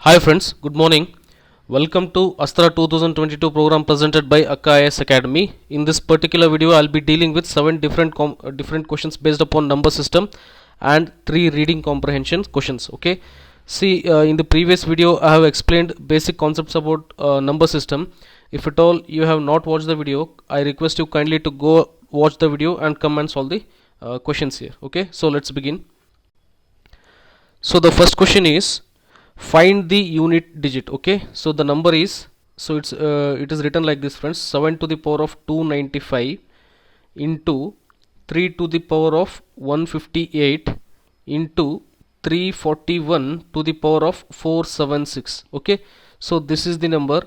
Hi friends, good morning. Welcome to ASTRA 2022 program presented by Akka IAS Academy. In this particular video, I'll be dealing with 7 different questions based upon number system and 3 reading comprehension questions. Okay. See, in the previous video, I have explained basic concepts about number system. If at all you have not watched the video, I request you kindly to go watch the video and come and solve the questions here. Okay. So let's begin. So the first question is, find the unit digit. Okay, so the number is, so it is written like this friends: 7 to the power of 295 into 3 to the power of 158 into 341 to the power of 476. Okay, so this is the number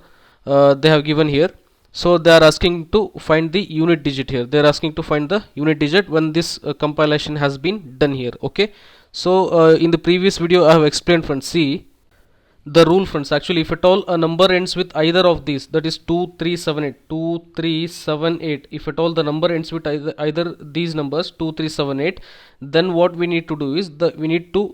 they have given here. So they are asking to find the unit digit here. They are asking to find the unit digit when this compilation has been done here. Okay, so in the previous video I have explained friends. See the rule friends, actually if at all a number ends with either of these, that is 2378, if at all the number ends with either these numbers 2378, then what we need to do is we need to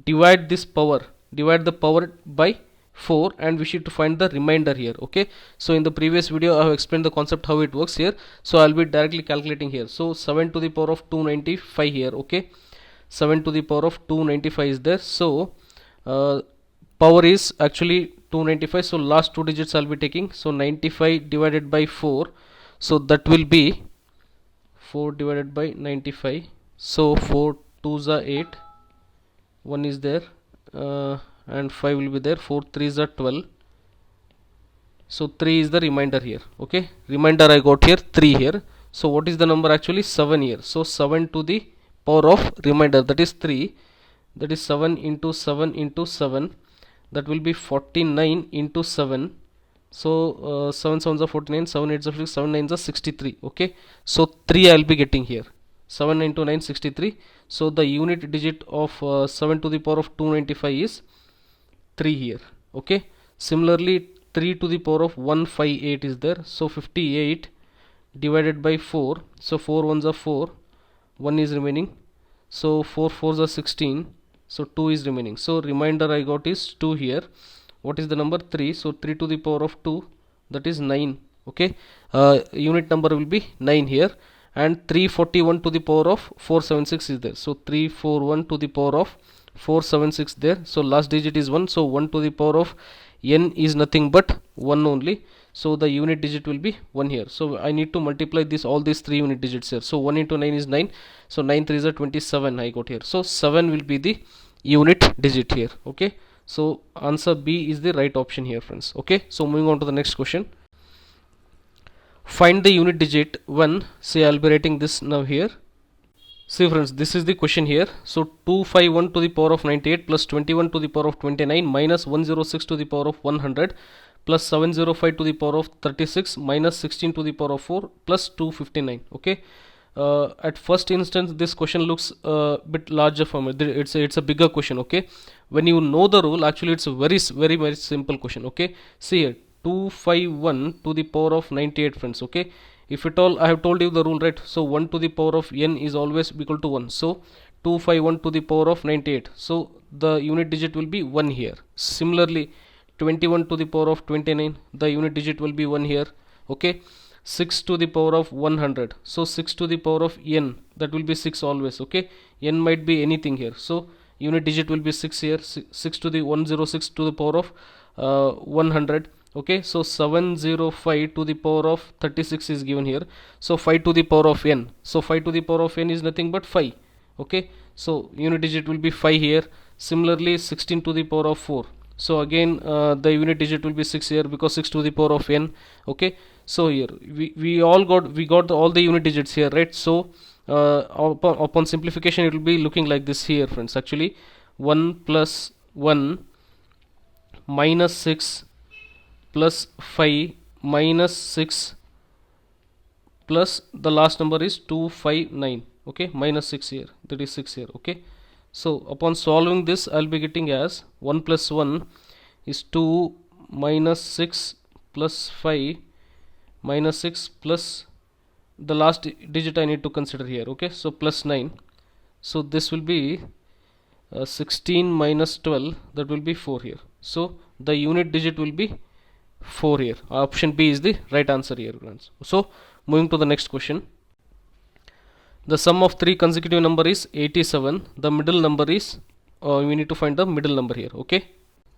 divide the power by 4, and we should to find the remainder here. Okay, so in the previous video I have explained the concept how it works here, so I'll be directly calculating here. So 7 to the power of 295 here. Okay, 7 to the power of 295 is there. So power is actually 295, so last two digits I'll be taking. So 95 divided by 4, so that will be 4 divided by 95. So 4 2s are 8, 1 is there, and 5 will be there. 4 3s are 12, so 3 is the remainder here. Okay, remainder I got here 3 here. So what is the number actually? 7 here. So 7 to the power of remainder, that is 3, that is 7 into 7 into 7, that will be 49 into 7. So 7 7s are 49, 7 8s are 6, 7 9s are 63. Okay, so 3 I'll be getting here. 7 into 9 63. So the unit digit of 7 to the power of 295 is 3 here. Okay, similarly 3 to the power of 158 is there. So 58 divided by 4, so 4 1s are 4, 1 is remaining. So 4 4s are 16, so 2 is remaining. So remainder I got is 2 here. What is the number? 3. So 3 to the power of 2, that is 9. Okay, unit number will be 9 here. And 341 to the power of 476 is there. So 341 to the power of 476 there. So last digit is 1, so 1 to the power of n is nothing but 1 only. So the unit digit will be 1 here. So I need to multiply all these 3 unit digits here. So 1 into 9 is 9. So 9 3s are 27 I got here. So 7 will be the unit digit here. Okay, so answer B is the right option here friends. Okay, so moving on to the next question. Find the unit digit when, say I'll be writing this now here. See friends, this is the question here. So 251 to the power of 98 plus 21 to the power of 29 minus 106 to the power of 100 plus 705 to the power of 36 minus 16 to the power of 4 plus 259. Okay, at first instance this question looks a bit larger for me. It's a bigger question. Okay, when you know the rule, actually it's a very simple question. Okay, see here, 251 to the power of 98 friends. Okay, if at all I have told you the rule, right? So 1 to the power of n is always equal to 1. So 251 to the power of 98, so the unit digit will be 1 here. Similarly 21 to the power of 29, the unit digit will be 1 here. Okay, 6 to the power of 100, so 6 to the power of n, that will be 6 always. Okay, n might be anything here, so unit digit will be 6 here. 6 to the 106 to the power of 100. Okay, so 705 to the power of 36 is given here. So 5 to the power of n, so 5 to the power of n is nothing but 5. Okay, so unit digit will be 5 here. Similarly 16 to the power of 4, so again the unit digit will be 6 here, because 6 to the power of n. Okay, so here we got all the unit digits here, right? So upon simplification it will be looking like this here friends. Actually 1 plus 1 minus 6 plus 5 minus 6 plus the last number is 259. Okay, minus 6 here, that is 6 here. Okay, so upon solving this I'll be getting as 1 plus 1 is 2 minus 6 plus 5 minus 6 plus the last digit I need to consider here. Okay, so plus 9. So this will be 16 minus 12, that will be 4 here. So the unit digit will be 4 here. Option B is the right answer here, friends. So moving to the next question. The sum of three consecutive number is 87. The middle number is we need to find the middle number here. Okay.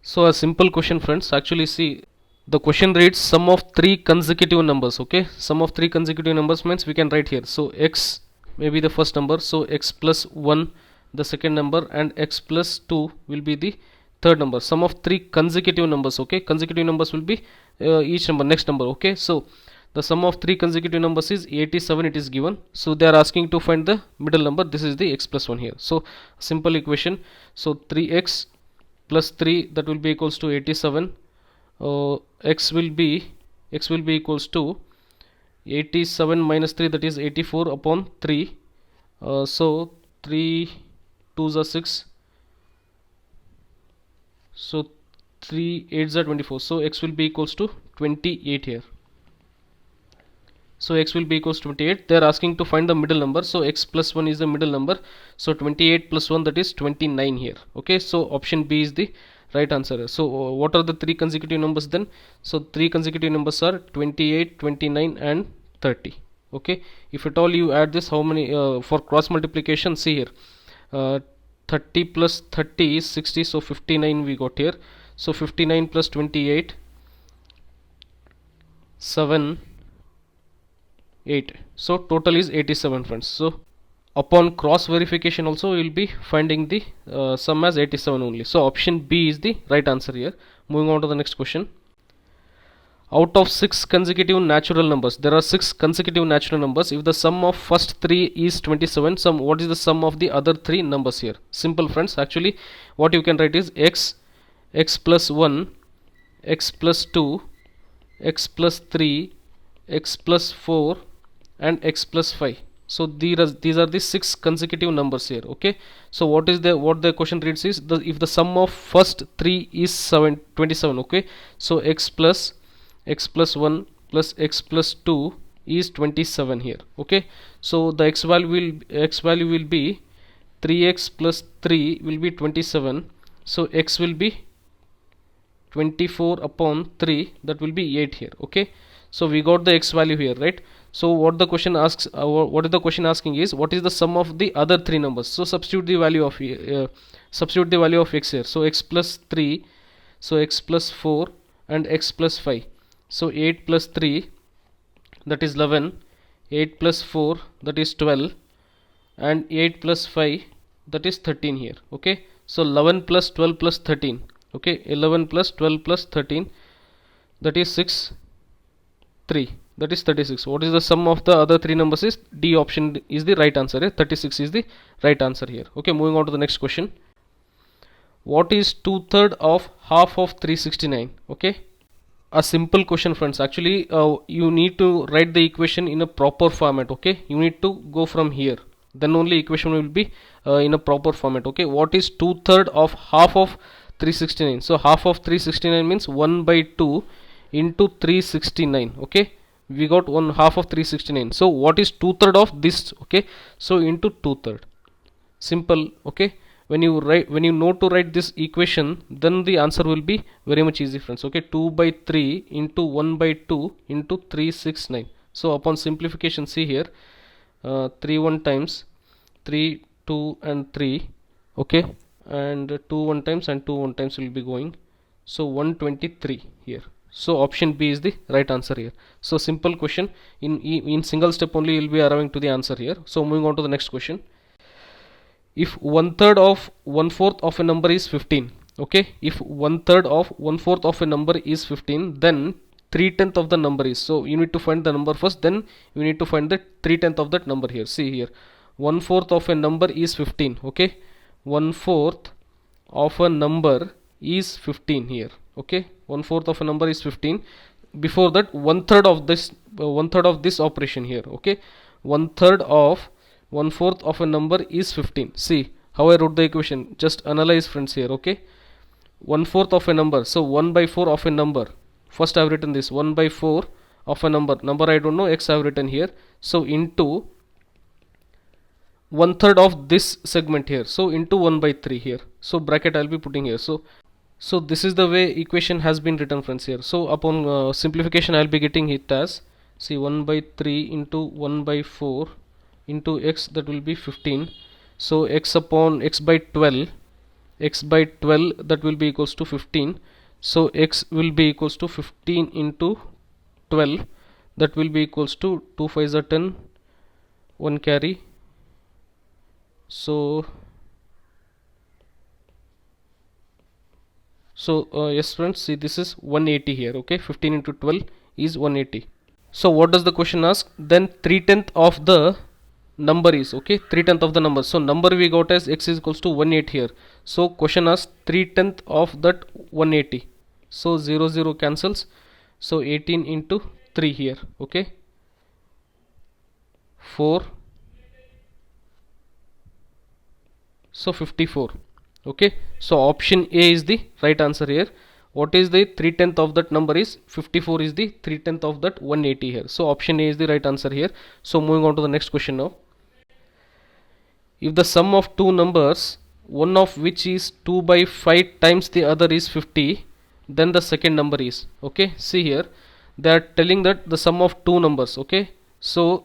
So a simple question, friends. Actually, see, the question reads sum of three consecutive numbers. Okay. Sum of three consecutive numbers means we can write here. So x may be the first number. So x plus 1 the second number, and x plus 2 will be the third number. Sum of three consecutive numbers. Okay. Consecutive numbers will be each number next number. Okay. So the sum of three consecutive numbers is 87, it is given. So they are asking to find the middle number. This is the x plus 1 here. So simple equation. So 3x plus 3, that will be equals to 87. X will be equals to 87 minus 3, that is 84 upon 3. So 3 2s are 6. So 3 8s are 24. So x will be equals to 28 here. So x will be equals to 28. They are asking to find the middle number. So x plus 1 is the middle number. So 28 plus 1, that is 29 here. Okay. So option B is the right answer. So what are the three consecutive numbers then? So three consecutive numbers are 28, 29 and 30. Okay. If at all you add this, how many for cross multiplication? See here. 30 plus 30 is 60. So 59 we got here. So 59 plus 28, 7, 8. So total is 87, friends. So upon cross verification also we will be finding the sum as 87 only. So option B is the right answer here. Moving on to the next question. Out of 6 consecutive natural numbers, there are 6 consecutive natural numbers. If the sum of first 3 is 27, what is the sum of the other 3 numbers here? Simple, friends. Actually what you can write is x plus 1, x plus 2, x plus 3, x plus 4 and x plus 5. So these are the 6 consecutive numbers here. Okay. So what the question reads is if the sum of first 3 is 27. Okay. So x plus 1 plus x plus 2 is 27 here. Okay. So the x value will be 3x plus 3 will be 27. So x will be 24 upon 3, that will be 8 here. Okay. So we got the x value here, right? So what the question asks, what is the question asking is what is the sum of the other 3 numbers? So substitute the value of x here. So x plus 3, so x plus 4 and x plus 5. So 8 plus 3, that is 11, 8 plus 4, that is 12, and 8 plus 5, that is 13 here. Okay. So 11 plus 12 plus 13. Okay. 11 plus 12 plus 13, that is 6, 3, that is 36. What is the sum of the other 3 numbers? Is D option is the right answer here. 36 is the right answer here. Okay. Moving on to the next question. What is 2/3 of half of 369? Okay. A simple question, friends. Actually you need to write the equation in a proper format. Okay. You need to go from here, then only equation will be in a proper format. Okay. What is 2/3 of half of 369? So half of 369 means 1 by 2 into 369. Okay. We got 1/2 of 369. So what is 2/3 of this? Okay. So into 2/3. Simple. Okay. When you know to write this equation, then the answer will be very much easy, friends. Okay. 2 by 3 into 1 by 2 into 369. So upon simplification, see here, 3 1 times 3 2 and 3. Okay. And 2 1 times and 2 1 times will be going. So 123 here. So option B is the right answer here. So simple question. In single step only you will be arriving to the answer here. So moving on to the next question. If 1/3 of 1/4 of a number is 15. Okay. If 1/3 of 1/4 of a number is 15, then 3/10 of the number is. So you need to find the number first, then you need to find the 3/10 of that number here. See here, 1/4 of a number is 15. Okay. 1/4 of a number is 15 here. Okay. 1/4 of a number is 15. Before that, 1/3 of this operation here. Okay. 1/3 of 1/4 of a number is 15. See how I wrote the equation. Just analyze, friends, here. Okay. 1/4 of a number. So 1 by 4 of a number. First I have written this 1 by 4 of a number. Number I don't know. X I have written here. So into 1/3 of this segment here. So into 1 by 3 here. So bracket I will be putting here. So So this is the way equation has been written, friends, here. So upon simplification, I'll be getting it as, see, 1 by 3 into 1 by 4 into x, that will be 15. So x upon x by 12, x by 12, that will be equals to 15. So x will be equals to 15 into 12, that will be equals to 2 5s are 10, 1 carry. So yes, friends, see, this is 180 here. Okay, 15 into 12 is 180. So what does the question ask? Then 3/10 of the number is, okay, 3/10 of the number. So number we got as x is equals to 180 here. So question asks 3/10 of that 180. So 0 0 cancels. So 18 into 3 here. Okay, 4. So 54. Okay, so option A is the right answer here. What is the 3/10 of that number is 54 is the 3/10 of that 180 here. So option A is the right answer here. So moving on to the next question now. If the sum of two numbers, one of which is 2 by 5 times the other is 50, then the second number is, okay, see here, they are telling that the sum of two numbers, okay, so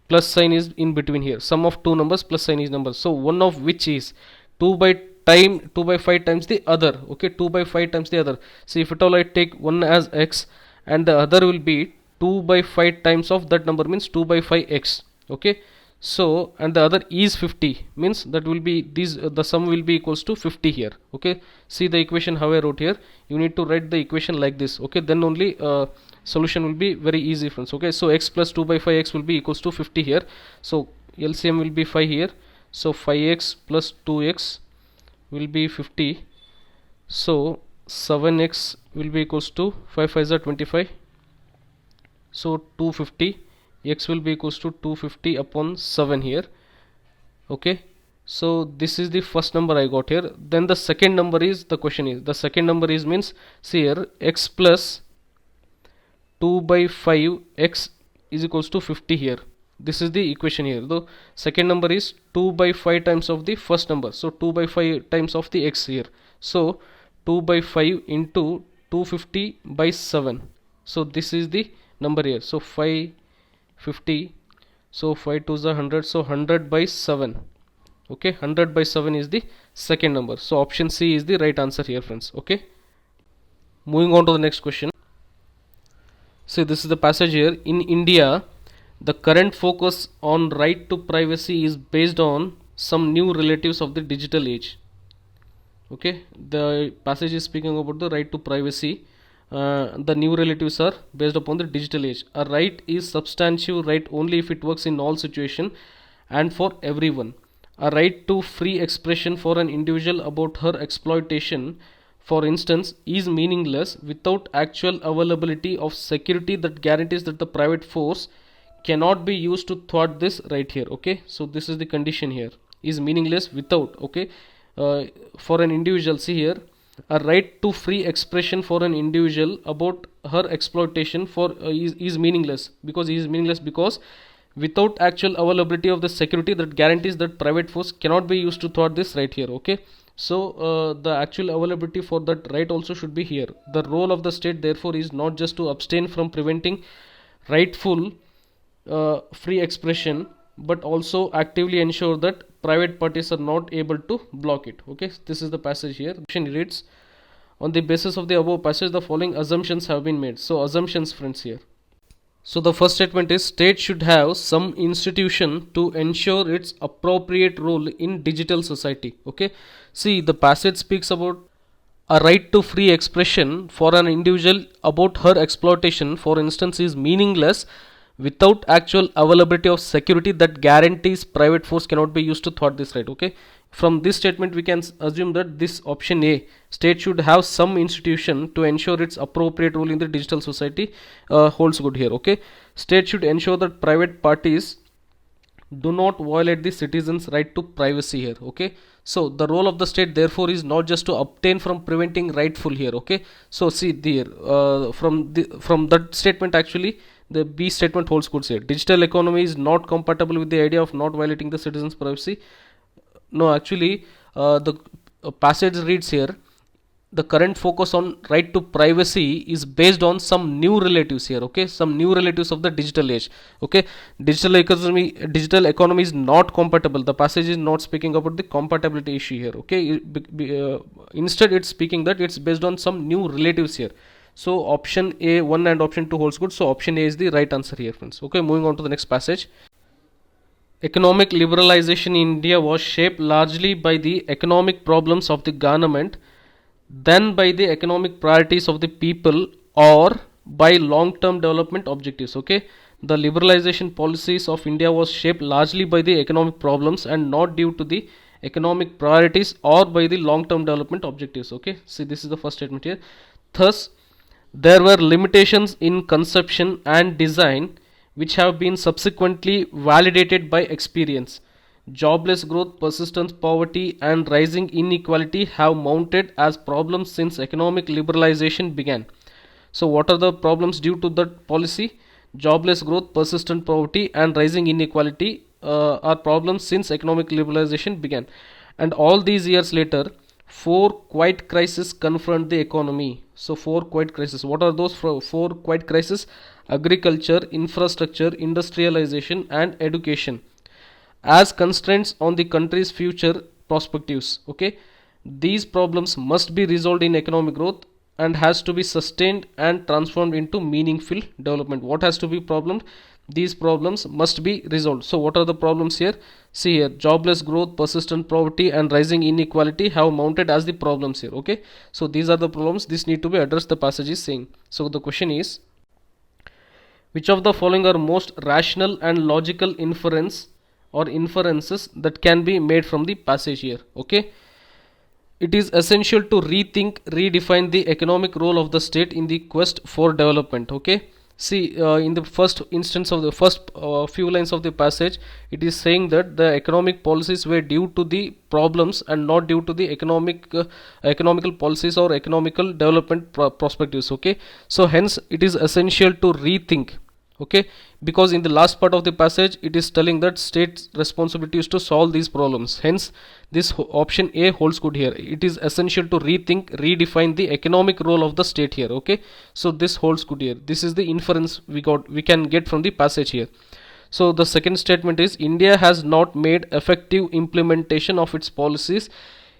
plus sign is in between here, sum of two numbers plus sign is numbers. So one of which is 2 by 5 times the other, okay, 2 by 5 times the other. See, if at all I take one as x and the other will be 2 by 5 times of that number, means 2 by 5x, okay. So and the other is 50, means that will be these, the sum will be equals to 50 here. Okay, see the equation how I wrote here. You need to write the equation like this, okay, then only solution will be very easy, friends. Okay, so x plus 2 by 5x will be equals to 50 here. So LCM will be 5 here. So 5x plus 2x will be 50. So 7x will be equals to 5 5s are 25. So 250, x will be equals to 250 upon 7 here. Okay, so this is the first number I got here. Then the second number is, the question is, the second number is means, see here, x plus 2 by 5 x is equals to 50 here. This is the equation here. The second number is 2 by 5 times of the first number, so 2 by 5 times of the x here. So 2 by 5 into 250 by 7. So this is the number here. So 550, so 5 2s are 100, so 100 by 7. Okay, 100 by 7 is the second number. So option C is the right answer here, friends. Okay, moving on to the next question. So this is the passage here. In India, the current focus on right to privacy is based on some new relatives of the digital age. Okay, the passage is speaking about the right to privacy. The new relatives are based upon the digital age. A right is substantive right only if it works in all situation and for everyone. A right to free expression for an individual about her exploitation, for instance, is meaningless without actual availability of security that guarantees that the private force cannot be used to thwart this right here. Okay, so this is the condition here, is meaningless without, okay, for an individual. See here, a right to free expression for an individual about her exploitation for is meaningless, because without actual availability of the security that guarantees that private force cannot be used to thwart this right here. Okay, so the actual availability for that right also should be here. The role of the state therefore is not just to abstain from preventing rightful free expression, but also actively ensure that private parties are not able to block it. Okay, this is the passage here. The question reads, on the basis of the above passage, the following assumptions have been made. So assumptions, friends, here. So the first statement is, state should have some institution to ensure its appropriate role in digital society. Okay, see, the passage speaks about a right to free expression for an individual about her exploitation, for instance, is meaningless without actual availability of security that guarantees private force cannot be used to thwart this right. Okay, from this statement we can assume that this option A, state should have some institution to ensure its appropriate role in the digital society, holds good here. Okay, state should ensure that private parties do not violate the citizens' right to privacy here. Okay, so the role of the state therefore is not just to obtain from preventing rightful here. Okay, so see there, from that statement actually the B statement holds good here. Digital economy is not compatible with the idea of not violating the citizens' privacy. No, actually the passage reads here, the current focus on right to privacy is based on some new relatives here, okay, some new relatives of the digital age, okay. Digital economy is not compatible. The passage is not speaking about the compatibility issue here, okay. Instead it's speaking that it's based on some new relatives here. So option A 1 and option 2 holds good. So option A is the right answer here, friends. Okay, moving on to the next passage. Economic liberalization in India was shaped largely by the economic problems of the government than by the economic priorities of the people or by long-term development objectives, okay. The liberalization policies of India was shaped largely by the economic problems and not due to the economic priorities or by the long-term development objectives, okay. See, this is the first statement here. Thus, there were limitations in conception and design which have been subsequently validated by experience. Jobless growth, persistent poverty, and rising inequality have mounted as problems since economic liberalization began. So, what are the problems due to that policy? Jobless growth, persistent poverty, and rising inequality are problems since economic liberalization began. And all these years later, four quiet crises confront the economy. So, four quiet crises. What are those four quiet crises? Agriculture, infrastructure, industrialization, and education as constraints on the country's future perspectives, okay. These problems must be resolved in economic growth and has to be sustained and transformed into meaningful development. What has to be problemed? These problems must be resolved. So what are the problems here? See here, jobless growth, persistent poverty, and rising inequality have mounted as the problems here, okay. So these are the problems. This need to be addressed, the passage is saying. So the question is, which of the following are most rational and logical inferences that can be made from the passage here, okay. It is essential to redefine the economic role of the state in the quest for development, okay. See, in the first instance of the first few lines of the passage, it is saying that the economic policies were due to the problems and not due to the economical policies or economical development perspectives, okay. So hence it is essential to rethink, okay, because in the last part of the passage it is telling that state's responsibility is to solve these problems. Hence this option A holds good here. It is essential to redefine the economic role of the state here, okay. So this holds good here. This is the inference we can get from the passage here. So the second statement is, India has not made effective implementation of its policies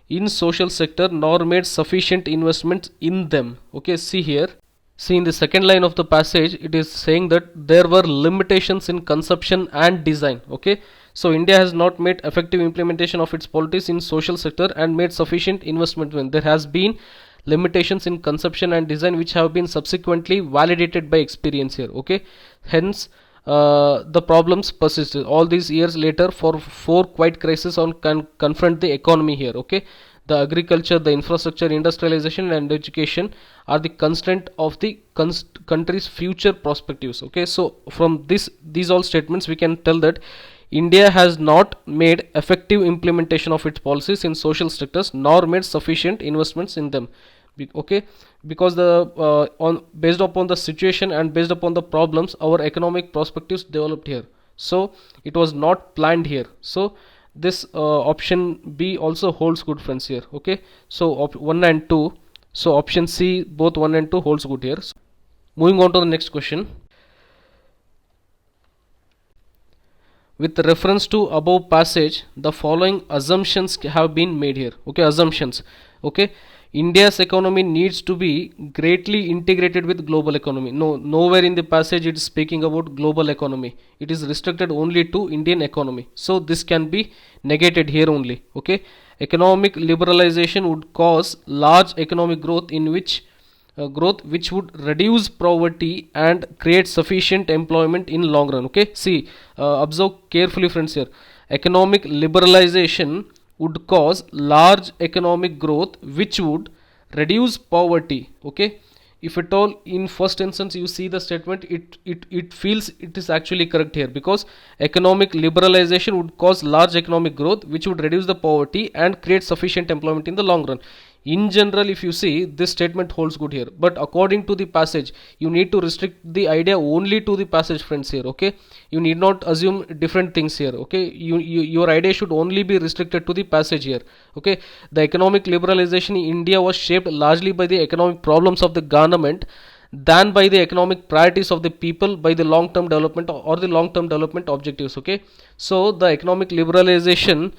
in social sector nor made sufficient investments in them, okay. See here, see in the second line of the passage, it is saying that there were limitations in conception and design, okay. So India has not made effective implementation of its policies in social sector and made sufficient investment when there has been limitations in conception and design which have been subsequently validated by experience here, okay. Hence the problems persisted all these years later for four quiet crises on confront the economy here, okay. The agriculture, the infrastructure, industrialization, and education are the constraint of the country's future perspectives, okay. So from these all statements we can tell that India has not made effective implementation of its policies in social sectors nor made sufficient investments in them, okay, because the based upon the situation and based upon the problems our economic perspectives developed here, so it was not planned here. So this option B also holds good, friends, here, okay. So 1 and 2, so option C both 1 and 2 holds good here. So moving on to the next question. With reference to above passage, the following assumptions have been made here, okay. Assumptions, okay. India's economy needs to be greatly integrated with global economy. No, nowhere in the passage it is speaking about global economy. It is restricted only to Indian economy. So this can be negated here only, okay. Economic liberalization would cause large economic growth in which which would reduce poverty and create sufficient employment in long run, okay. See, observe carefully, friends, here. Economic liberalization would cause large economic growth which would reduce poverty, okay. If at all in first instance you see the statement, it feels it is actually correct here, because economic liberalization would cause large economic growth which would reduce the poverty and create sufficient employment in the long run. In general, if you see, this statement holds good here, but according to the passage, you need to restrict the idea only to the passage, friends, here. Okay, you need not assume different things here. Okay, your idea should only be restricted to the passage here. Okay, the economic liberalization in India was shaped largely by the economic problems of the government than by the economic priorities of the people, by the long term development or the long term development objectives. Okay, so the economic liberalization,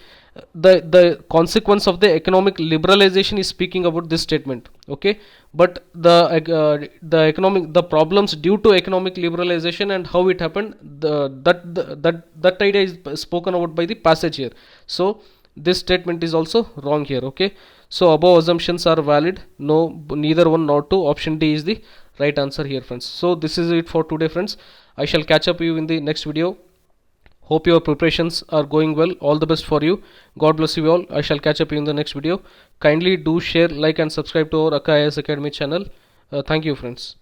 the consequence of the economic liberalization is speaking about this statement. Okay, but the economic, the problems due to economic liberalization and how it happened, that idea is spoken about by the passage here. So this statement is also wrong here. Okay, so above assumptions are valid, no, neither one nor two, option D is the right answer here, friends. So this is it for today, friends. I shall catch up you in the next video. Hope your preparations are going well. All the best for you. God bless you all. I shall catch up you in the next video. Kindly do share, like and subscribe to our Akka IAS Academy channel. Thank you, friends.